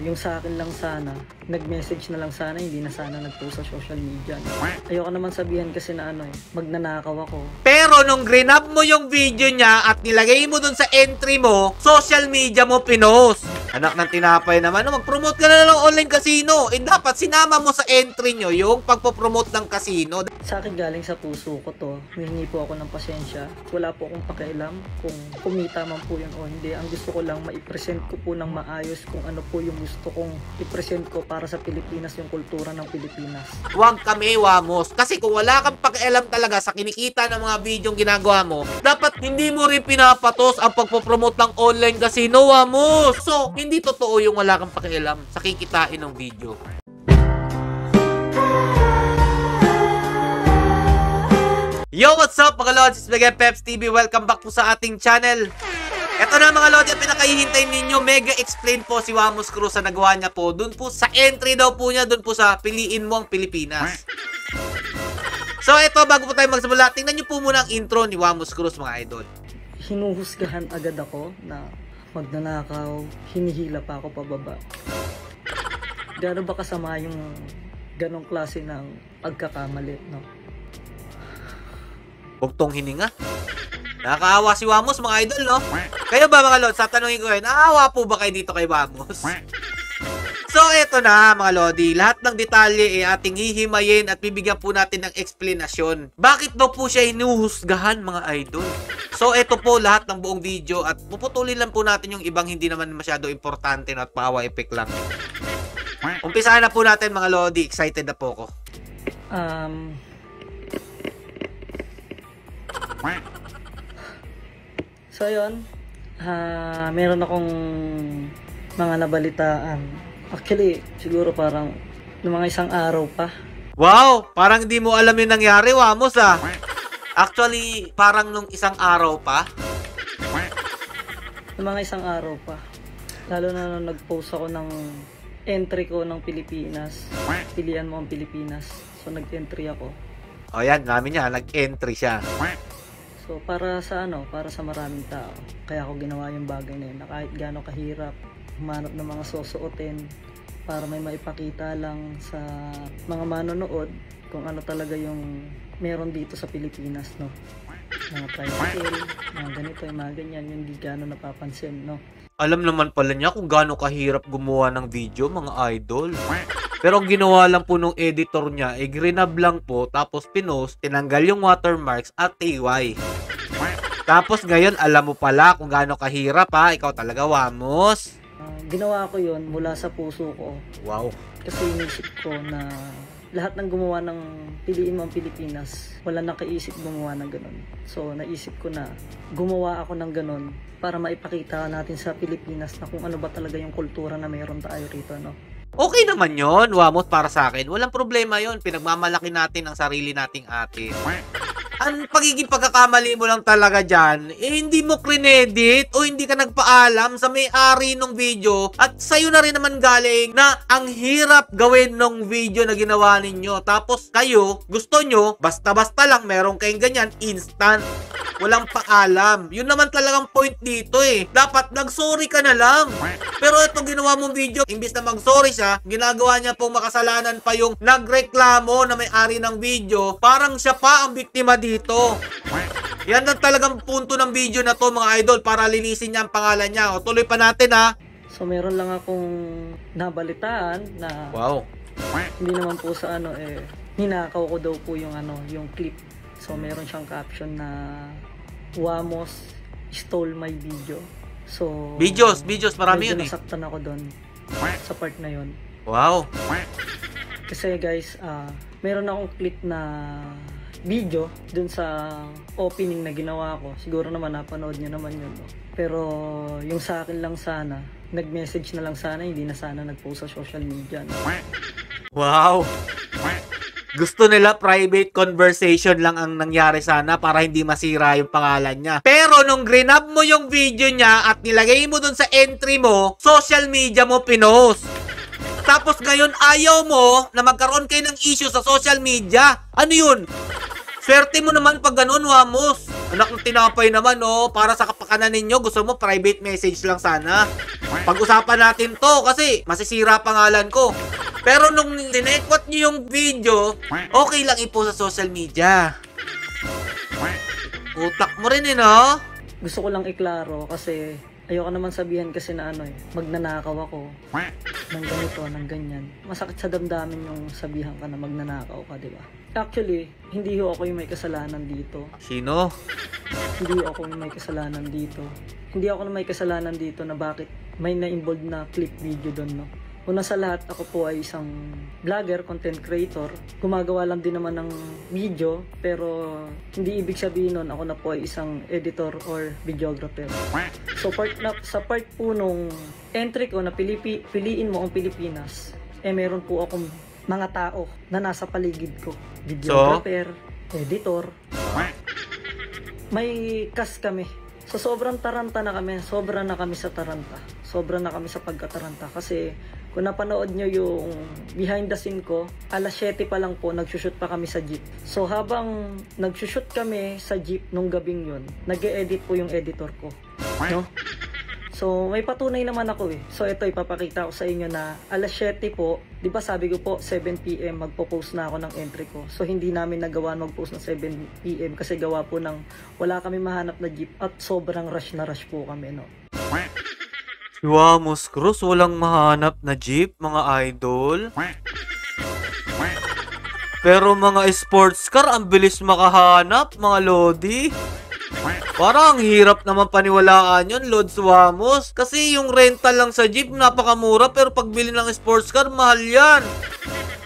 yung sa akin lang sana, nag-message na lang sana, hindi na sana nag-post sa social media. Ayoko naman sabihan kasi na magnanakaw ako. Pero nung grinab mo yung video niya at nilagay mo dun sa entry mo, social media mo pinost. Anak ng tinapay naman, mag-promote ka na lang online casino. Dapat sinama mo sa entry nyo yung pagpo-promote ng casino. Sa akin galing sa puso ko to, humingi po ako ng pasensya. Wala po akong pakialam kung kumita man po yun o hindi. Ang gusto ko lang maipresent ko po ng maayos kung ano po yung gusto kong ipresent ko para sa Pilipinas, yung kultura ng Pilipinas. Huwag kami, Wamos. Kasi kung wala kang pakialam talaga sa kinikita ng mga videong ginagawa mo, dapat hindi mo rin pinapatos ang pagpo-promote ng online casino, Wamos. So, hindi totoo yung wala kang pakialam sa kikitain ng video. Yo, what's up mga Lods? It's Mega Peps TV. Welcome back po sa ating channel. Ito na mga Lods, yung pinakahihintay ninyo. Mega explain po si Wamos Cruz sa nagawa niya po. Dun po sa entry daw po niya, dun po sa Piliin Mo ang Pilipinas. So ito, bago po tayo magsimula, tingnan nyo po muna ang intro ni Wamos Cruz mga idol. Hinuhusgahan agad ako na magnanakaw, hinihila pa ako pababa. Gano'n ba kasama yung ganong klase ng pagkakamali, no? Bugtong hininga. Nakakaawa si Wamos mga idol, no? Kayo ba mga Lods, tatanungin ko yun, nakakaawa po ba kayo dito kay Wamos? So eto na mga Lodi, lahat ng detalye ating hihimayin at bibigyan po natin ng explanation. Bakit daw po siya hinuhusgahan mga idol? So eto po lahat ng buong video at puputulin lang po natin yung ibang hindi naman masyado importante at pawa effect lang. Umpisahan na po natin mga Lodi, excited na po ako. So yun, meron akong mga nabalitaan. Actually, siguro parang ng mga isang araw pa. Wow! Parang hindi mo alam yung nangyari, Wamos ah. Actually, parang nung isang araw pa. Ng mga isang araw pa. Lalo na nung nag-post ako ng entry ko ng Pilipinas. Pilian Mo ang Pilipinas. So nag-entry ako. O yan, namin niya, nag-entry siya. So para sa para sa maraming tao. Kaya ako ginawa yung bagay na yun. Na kahit gaano kahirap, humanap ng mga susuotin para may maipakita lang sa mga manonood kung ano talaga yung meron dito sa Pilipinas, no? Mga tricycle, mga ganito, yung mga ganyan, yung di gaano napapansin, no? Alam naman pala niya kung gaano kahirap gumawa ng video, mga idol. Pero ang ginawa lang po nung editor niya, grinab lang po, tapos pinost, tinanggal yung watermarks at TY. Tapos ngayon, alam mo pala kung gaano kahirap ha, ikaw talaga, Wamos. Ginawa ko yun mula sa puso ko. Wow. Kasi inisip ko na lahat ng gumawa ng Piliin Mo ang Pilipinas, wala nakaisip gumawa ng ganun. So naisip ko na gumawa ako ng ganun para maipakita natin sa Pilipinas na kung ano ba talaga yung kultura na meron tayo rito, no? Okay naman yon, Wamos, para sa akin. Walang problema yon. Pinagmamalaki natin ang sarili nating atin. Ang pagiging pagkakamali mo lang talaga dyan, hindi mo credit o hindi ka nagpaalam sa may-ari ng video at sa'yo na rin naman galing na ang hirap gawin ng video na ginawa ninyo. Tapos kayo, gusto nyo, basta-basta lang meron kayong ganyan, instant. Walang paalam. Yun naman talagang point dito eh. Dapat nag-sorry ka na lang. Pero itong ginawa mong video, imbis na mag-sorry siya, ginagawa niya pong makasalanan pa yung nagreklamo na may-ari ng video. Parang siya pa ang biktima dito. Yan ang talagang punto ng video na to mga idol para linisin niya ang pangalan niya. O tuloy pa natin ha. So meron lang akong nabalitaan na Wow. hindi naman po sa ninakaw ko daw po yung yung clip. So meron siyang caption na Wamos stole my video. So Videos, marami yun eh. Nasaktan ako doon sa part na yun. Wow. Kasi guys, meron akong clip na video dun sa opening na ginawa ko. Siguro naman napanood nyo naman yun. No? Pero yung sa akin lang sana, nag-message na lang sana, hindi na sana nag-post sa social media. No? Wow. Gusto nila private conversation lang ang nangyari sana para hindi masira yung pangalan niya. Pero nung grinab mo yung video niya at nilagay mo dun sa entry mo, social media mo pinost. Tapos ngayon ayaw mo na magkaroon kayo ng issue sa social media. Ano yun? Swerte mo naman pag ganun, Wamos. Anak ng tinapay naman, oh. Para sa kapakanan ninyo, gusto mo private message lang sana. Pag-usapan natin to kasi masisira pangalan ko. Pero nung dinekwat nyo yung video, okay lang ipost sa social media. Utak mo rin, no? Gusto ko lang iklaro kasi ayoko naman sabihan kasi na magnanakaw ako ng ganito, ng ganyan. Masakit sa damdamin yung sabihan ka na magnanakaw ka, di ba? Actually, hindi ho ako yung may kasalanan dito. Sino? Hindi ako yung may kasalanan dito. Hindi ako na may kasalanan dito na bakit may na-involved na clip video doon, no? Una sa lahat, ako po ay isang vlogger, content creator. Gumagawa lang din naman ng video, pero hindi ibig sabihin nun ako na po ay isang editor or videographer. So sa part po nung entry ko na piliin mo ang Pilipinas, meron po akong mga tao na nasa paligid ko. Videographer, editor. May cast kami. So sobrang taranta na kami, sobra na kami sa taranta. Sobra na kami sa pagkataranta kasi kung napanood nyo yung behind the scene ko, alas 7 pa lang po, nagsushoot pa kami sa jeep. So habang nagsushoot kami sa jeep nung gabing yun, nag-e-edit po yung editor ko. No? So may patunay naman ako eh. So ito ipapakita ko sa inyo na alas 7 po, di ba sabi ko po 7 PM magpo-post na ako ng entry ko. So hindi namin nagawa mag-post ng 7 PM kasi gawa po ng wala kami mahanap na jeep at sobrang rush na rush po kami, no. Si Wamos Cruz, walang mahanap na jeep, mga idol. Pero mga sports car, ang bilis makahanap, mga lodi. Parang ang hirap naman paniwalaan yun, Lods Wamos. Kasi yung rental lang sa jeep, napakamura. Pero pagbili ng sports car, mahal yan.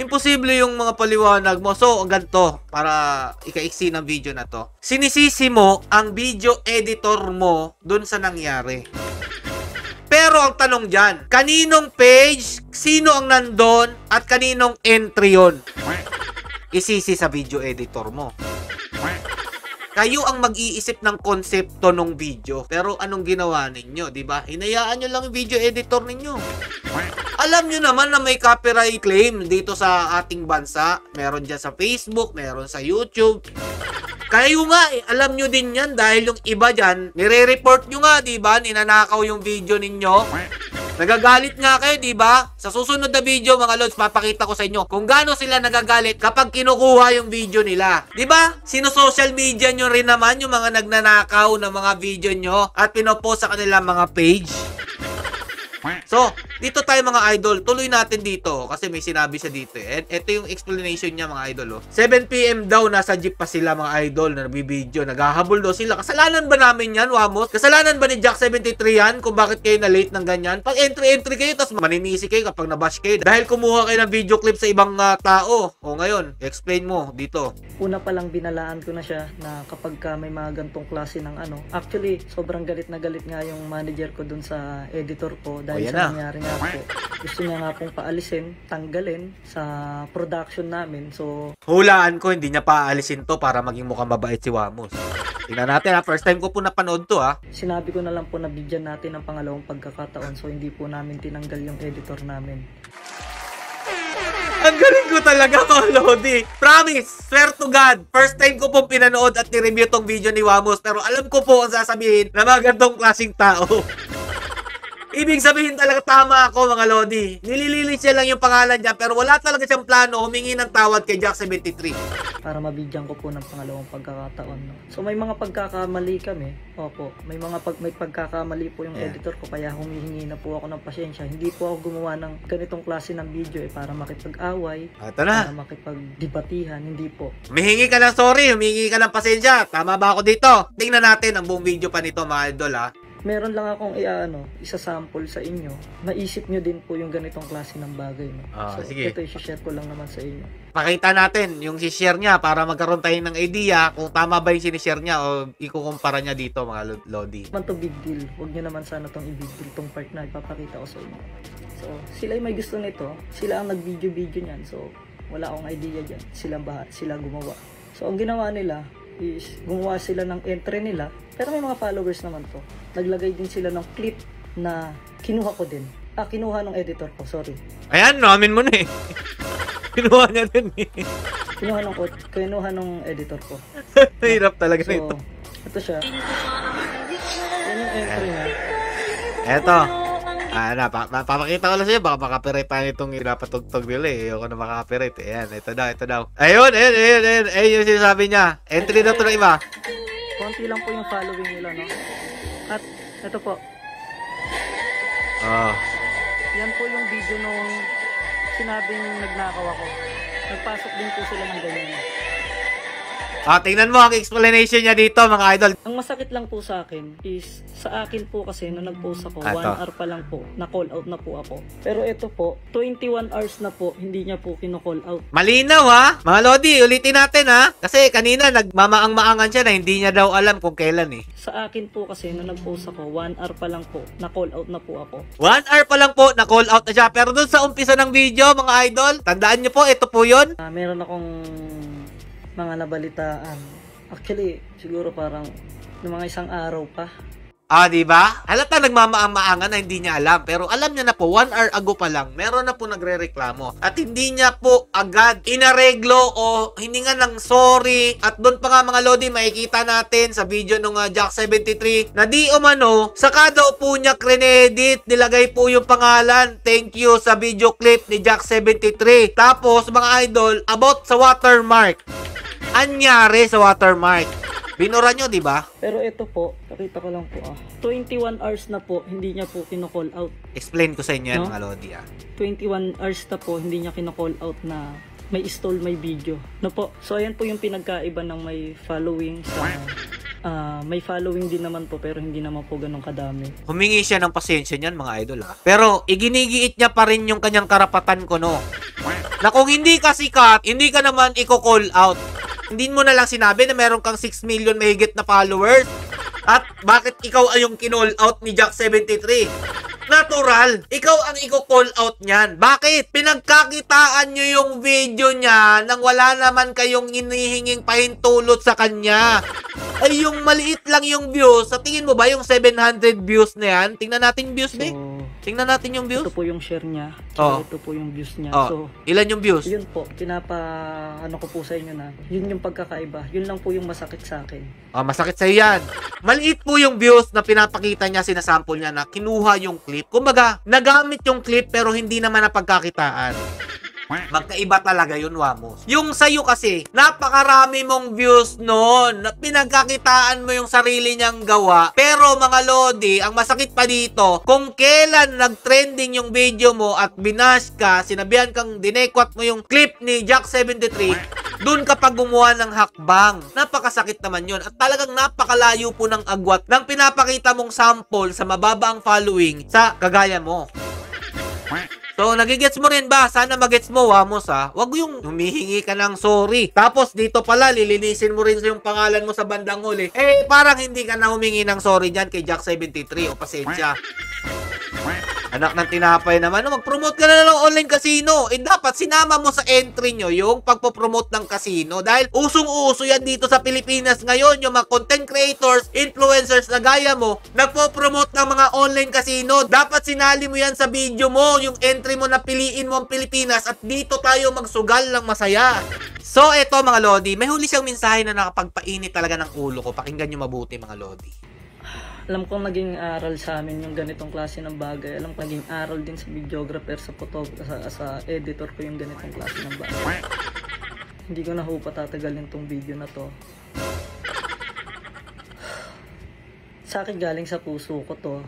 Imposible yung mga paliwanag mo. So, ganito, para ikaiksi ng video na to. Sinisisi mo ang video editor mo dun sa nangyari. Pero ang tanong dyan, kaninong page, sino ang nandun, at kaninong entry yun? Isisi sa video editor mo. Kayo ang mag-iisip ng konsepto ng video. Pero anong ginawa ninyo, di ba? Hinayaan nyo lang yung video editor ninyo. Alam nyo naman na may copyright claim dito sa ating bansa. Meron dyan sa Facebook, meron sa YouTube. Kayo nga alam nyo din yan dahil yung iba dyan, nire-report nyo nga, di ba? Ninanakaw yung video ninyo. Nagagalit nga kayo, di ba? Sa susunod na video, mga lods, papakita ko sa inyo kung gaano sila nagagalit kapag kinukuha yung video nila. Di ba? Sino-social media nyo rin naman yung mga nagnanakaw ng mga video nyo at pinopost sa kanilang mga page. So, dito tayo mga idol, tuloy natin dito kasi may sinabi siya dito. And ito yung explanation niya mga idol. 7 PM daw nasa jeep pa sila mga idol na nagbibideo. Naghahabol daw sila. Kasalanan ba namin yan, Wamos? Kasalanan ba ni Jack 73 yan kung bakit kayo na late ng ganyan? Pag entry kayo, tapos maninisi kayo kapag nabash kayo. Dahil kumuha kayo ng video clip sa ibang tao. O ngayon, explain mo dito. Una pa lang binalaan ko na siya na kapag ka may mga gantong klase ng Actually, sobrang galit na galit nga yung manager ko dun sa editor ko dahil sa nangyari nga po. Gusto niya nga pong paalisin, tanggalin sa production namin. So, hulaan ko hindi niya paalisin to para maging mukhang mabait si Wamos. Tingnan natin ha, first time ko po napanood to ha. Sinabi ko na lang po na bigyan natin ng pangalawang pagkakataon so hindi po namin tinanggal yung editor namin. Ang galing ko talaga mga lodi. Promise, swear to God, first time ko pong pinanood at ni-review tong video ni Wamos pero alam ko po ang sasabihin na mga gantong klaseng tao. Ibig sabihin talaga tama ako mga lodi. Nilililis niya lang yung pangalan niya pero wala talaga siyang plano humingi ng tawad kay Jack 73. Para mabigyan ko po ng pangalawang pagkakataon. No? So may mga pagkakamali kami. Opo, may pagkakamali po yung editor ko kaya humihingi na po ako ng pasyensya. Hindi po ako gumawa ng ganitong klase ng video para makipag-away, para makipag-debatihan, hindi po. Humihingi ka ng sorry, humihingi ka ng pasensya. Tama ba ako dito? Tingnan natin ang buong video pa nito mga idol ha. Meron lang akong isa-sample sa inyo. Maisip nyo din po yung ganitong klase ng bagay. No? So, sige. Ito i-share ko lang naman sa inyo. Pakita natin yung si-share niya para magkaroon tayo ng idea kung tama ba yung sinishare niya o ikukumpara niya dito mga lodi. Man to big deal. Huwag nyo naman sana tong i-big deal tong part na ipapakita ko sa inyo. So, sila yung may gusto nito. Sila ang nag-video niyan. So, wala akong idea dyan. Sila gumawa. So, ang ginawa nila is gumawa sila ng entry nila. Pero may mga followers naman to. Naglagay din sila ng clip na kinuha ko din. Kinuha ng editor ko, sorry. Ayan, namin mo na eh. Kinuha niya din eh. Kinuha nung editor ko. Hirap talaga So, nito. ito siya. Yan yung entry niya. Eto. Papakita ko lang sa'yo, baka makapirate tayo itong pinapatugtog nila eh. Ayoko na makapirate. Ayan, ito daw. Ayun. Ayun yung sinasabi niya. Entry na to ng iba. Konti lang po yung following nila, no? At ito po. Oh. Yan po yung video nung sinabing nagnakaw ako. Nagpasok din po sila ng ganyan. Tingnan mo ang explanation niya dito, mga idol. Ang masakit lang po sa akin is, sa akin po kasi nung nag-post ako, 1 Ato. hour pa lang po, na-call out na po ako. Pero ito po, 21 hours na po, hindi niya po kino-call out. Malinaw ha? Mga Lodi, ulitin natin ha? Kasi kanina nagmamaang-maangan siya na hindi niya daw alam kung kailan eh. Sa akin po kasi nung nag-post ako, 1 hour pa lang po, na-call out na po ako. 1 hour pa lang po, na-call out na siya. Pero dun sa umpisa ng video, mga idol, tandaan niyo po, ito po yun. Meron akong mga nabalitaan. Actually, siguro parang ng mga isang araw pa. Di ba? Halata nagmamaang-maangan na hindi niya alam. Pero alam niya na po, 1 hour ago pa lang, meron na po nagre-reklamo. At hindi niya po agad inareglo o hininga ng sorry. At doon pa nga mga Lodi, makikita natin sa video nung Jack73 na di umano, saka daw po niya credit, nilagay po yung pangalan. Thank you sa video clip ni Jack73. Tapos mga idol, about sa watermark. Anyari sa watermark. Binura nyo, di ba? Pero ito po, pakita ko lang po 21 hours na po, hindi niya po kino-call out. Explain ko sa inyo yan, No? mga Lodi 21 hours na po, hindi niya kino-call out na may stole my video. No po. So ayan po yung pinagkaiba ng may following sa may following din naman po pero hindi naman po ganun kadami. Humingi siya ng pasensya niyan, mga idol ha. Pero iginigiit niya pa rin yung kanyang karapatan ko, no? Na kung hindi ka sikat, hindi ka naman i-call out. Hindi mo na lang sinabi na meron kang 6 million mahigit na followers. At bakit ikaw ay yung kinall out ni Jack73? Natural. Ikaw ang i-call out niyan. Bakit? Pinagkakitaan nyo yung video niya nang wala naman kayong inihinging pahintulot sa kanya. Ay yung maliit lang yung views. Sa tingin mo ba yung 700 views na yan? Tingnan natin yung views, So, be. Tingnan natin yung views. ito po yung share niya. Oh. Ito po yung views niya. Oh, So, ilan yung views? yun po, ano ko po sa inyo na, yun yung pagkakaiba. Yun lang po yung masakit sa akin. Masakit sa'yo yan. Maliit po yung views na pinapakita niya, sinasample niya na kinuha yung clip. Kumbaga, nagamit yung clip pero hindi naman napagkakitaan. Magkaiba talaga yun, Wamos. Yung sa'yo kasi, napakarami mong views noon. Pinagkakitaan mo yung sarili niyang gawa. Pero mga Lodi, ang masakit pa dito, kung kailan nag-trending yung video mo at binash ka, sinabihan kang dinekwat mo yung clip ni Jack73, dun kapag gumawa ng hakbang. Napakasakit naman yun. At talagang napakalayo po ng agwat ng pinapakita mong sample sa mababa ang following sa kagaya mo. So, nagigets mo rin ba? Sana magets mo, Wamos ha. Wag yung humihingi ka ng sorry. Tapos, dito pala, lilinisin mo rin yung pangalan mo sa bandang huli. Parang hindi ka na humingi ng sorry dyan kay Jack73 o pasensya. Anak ng tinapay naman, mag-promote ka na ng online casino. Dapat sinama mo sa entry nyo yung pagpo-promote ng casino. Dahil usong-uso yan dito sa Pilipinas ngayon. Yung mga content creators, influencers na gaya mo, nagpo-promote ng mga online casino. Dapat sinali mo yan sa video mo, yung entry mo na piliin mo ang Pilipinas at dito tayo magsugal ng masaya. So, eto mga Lodi, may huli siyang mensahe na nakapagpainit talaga ng ulo ko. Pakinggan nyo mabuti mga Lodi. Alam kong naging aral sa amin yung ganitong klase ng bagay. Alam kong naging aral din sa videographer, sa editor ko yung ganitong klase ng bagay. Hindi ko na ho patatagalin tong video na to. Sa akin galing sa puso ko to.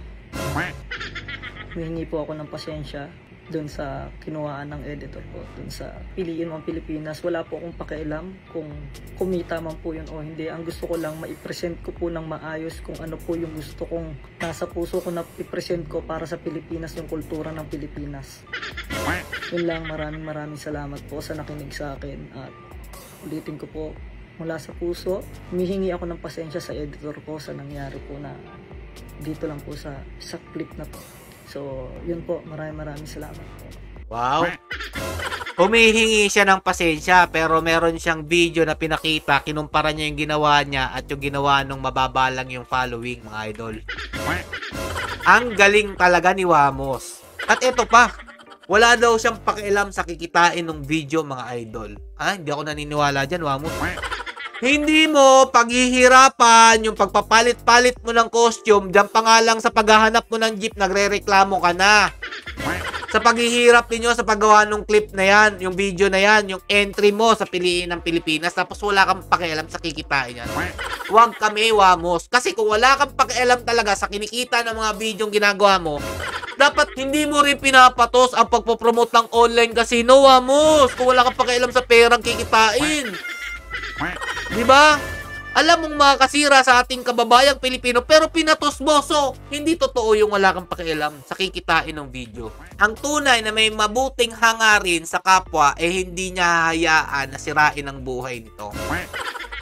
Humihingi po ako ng pasensya dun sa kinuhaan ng editor ko, dun sa piliin mo ang Pilipinas. Wala po akong pakialam kung kumita man po yun o hindi. Ang gusto ko lang maipresent ko po ng maayos kung ano po yung gusto kong nasa puso ko na ipresent ko para sa Pilipinas, yung kultura ng Pilipinas. Yun lang, maraming salamat po sa nakinig sa akin at ulitin ko po mula sa puso, humihingi ako ng pasensya sa editor ko sa nangyari po na dito lang po sa clip na to. So, yun po. Maraming salamat po. Wow. Humihingi siya ng pasensya pero meron siyang video na pinakita, kinumpara niya yung ginawa niya at yung ginawa nung mababa lang yung following, mga idol. Ang galing talaga ni Wamos. At ito pa, Wala daw siyang pakialam sa kikitain ng video, mga idol. Hindi ako naniniwala dyan, Wamos. Hindi mo paghihirapan yung pagpapalit-palit mo ng costume, dyan pa nga lang sa paghahanap mo ng jeep, nagre-reklamo ka na. Sa paghihirap ninyo sa paggawa ng clip na yan, yung video na yan, yung entry mo sa piliin ng Pilipinas, tapos wala kang pakialam sa kikitain yan. Huwag kami, Wamos. Kasi kung wala kang pakialam talaga sa kinikita ng mga video ginagawa mo, dapat hindi mo rin pinapatos ang pagpopromote ng online casino, Wamos. Kung wala kang pakialam sa perang kikitain. Diba? Alam mong makakasira sa ating kababayang Pilipino pero pinatos mo. So, hindi totoo yung wala kang pakialam sa kikitain ng video. Ang tunay na may mabuting hangarin sa kapwa hindi niya hayaan na sirain ang buhay nito.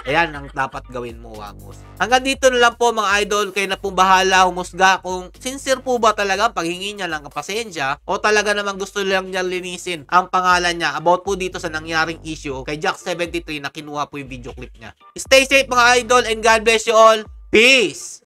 Ayan ang dapat gawin mo, Wamos. Hanggang dito na lang po, mga idol. Kayo na po bahala humusga kung sincere po ba talaga paghingi niya lang kapasensya o talaga namang gusto lang niya linisin ang pangalan niya about po dito sa nangyaring issue kay Jack73 na kinuha po yung video clip niya. Stay safe, mga idol, and God bless you all. Peace!